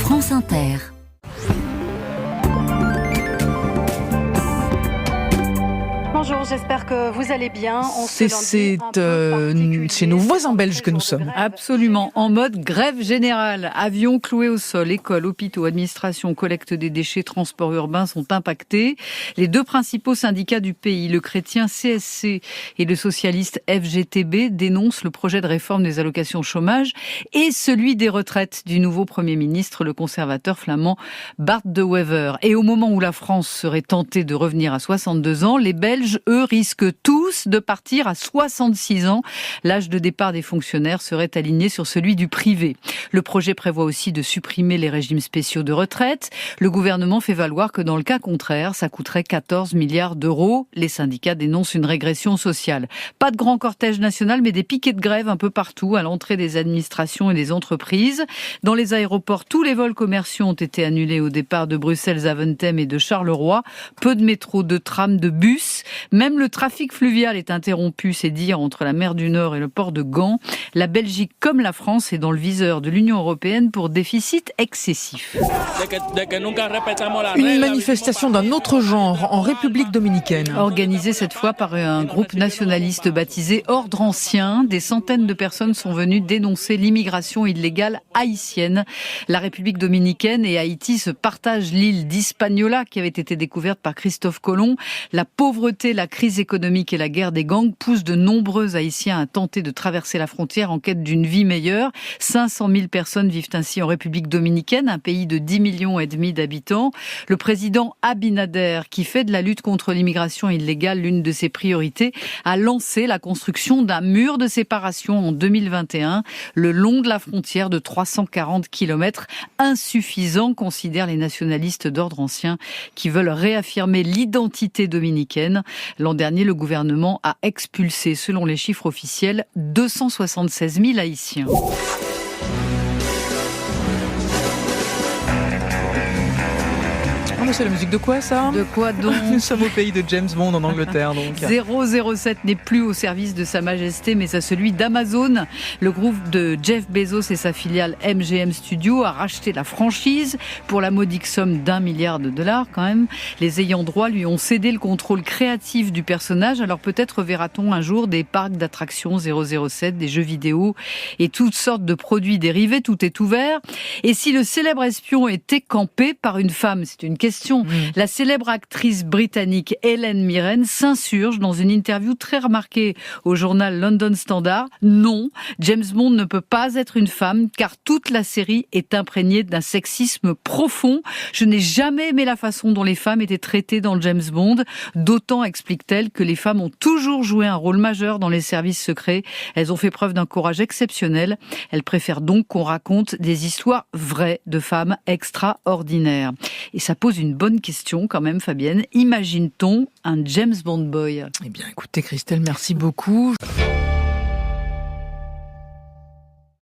France Inter. Bonjour, j'espère que vous allez bien. C'est chez nos voisins belges que nous sommes. Absolument, en mode grève générale. Avions cloués au sol, écoles, hôpitaux, administration, collecte des déchets, transports urbains sont impactés. Les deux principaux syndicats du pays, le chrétien CSC et le socialiste FGTB, dénoncent le projet de réforme des allocations chômage et celui des retraites du nouveau Premier ministre, le conservateur flamand Bart De Wever. Et au moment où la France serait tentée de revenir à 62 ans, les Belges, eux, risquent tous de partir à 66 ans. L'âge de départ des fonctionnaires serait aligné sur celui du privé. Le projet prévoit aussi de supprimer les régimes spéciaux de retraite. Le gouvernement fait valoir que dans le cas contraire, ça coûterait 14 milliards d'euros. Les syndicats dénoncent une régression sociale. Pas de grand cortège national, mais des piquets de grève un peu partout, à l'entrée des administrations et des entreprises. Dans les aéroports, tous les vols commerciaux ont été annulés au départ de Bruxelles-Zaventem et de Charleroi. Peu de métros, de trams, de bus. Même le trafic fluvial est interrompu, c'est dire, entre la mer du Nord et le port de Gand. La Belgique, comme la France, est dans le viseur de l'Union européenne pour déficit excessif. Une manifestation d'un autre genre en République dominicaine. Organisée cette fois par un groupe nationaliste baptisé Ordre Ancien, des centaines de personnes sont venues dénoncer l'immigration illégale haïtienne. La République dominicaine et Haïti se partagent l'île d'Hispaniola qui avait été découverte par Christophe Colomb. La pauvreté, la crise économique et la guerre des gangs poussent de nombreux Haïtiens à tenter de traverser la frontière en quête d'une vie meilleure. 500 000 personnes vivent ainsi en République dominicaine, un pays de 10,5 millions d'habitants. Le président Abinader, qui fait de la lutte contre l'immigration illégale l'une de ses priorités, a lancé la construction d'un mur de séparation en 2021, le long de la frontière de 340 km, insuffisant, considèrent les nationalistes d'Ordre Ancien, qui veulent réaffirmer l'identité dominicaine. L'an dernier, le gouvernement a expulsé, selon les chiffres officiels, 276 000 Haïtiens. C'est la musique de quoi, ça ? De quoi donc ? Nous sommes au pays de James Bond en Angleterre, donc. 007 n'est plus au service de Sa Majesté, mais à celui d'Amazon. Le groupe de Jeff Bezos et sa filiale MGM Studios a racheté la franchise pour la modique somme d'$1 milliard quand même. Les ayants droit lui ont cédé le contrôle créatif du personnage, alors peut-être verra-t-on un jour des parcs d'attractions 007, des jeux vidéo et toutes sortes de produits dérivés, tout est ouvert. Et si le célèbre espion était campé par une femme, c'est une question. La célèbre actrice britannique Helen Mirren s'insurge dans une interview très remarquée au journal London Standard. Non, James Bond ne peut pas être une femme car toute la série est imprégnée d'un sexisme profond. Je n'ai jamais aimé la façon dont les femmes étaient traitées dans James Bond. D'autant, explique-t-elle, que les femmes ont toujours joué un rôle majeur dans les services secrets. Elles ont fait preuve d'un courage exceptionnel. Elle préfère donc qu'on raconte des histoires vraies de femmes extraordinaires. Et ça pose une bonne question quand même, Fabienne. Imagine-t-on un James Bond boy ? Eh bien, écoutez, Christelle, merci beaucoup.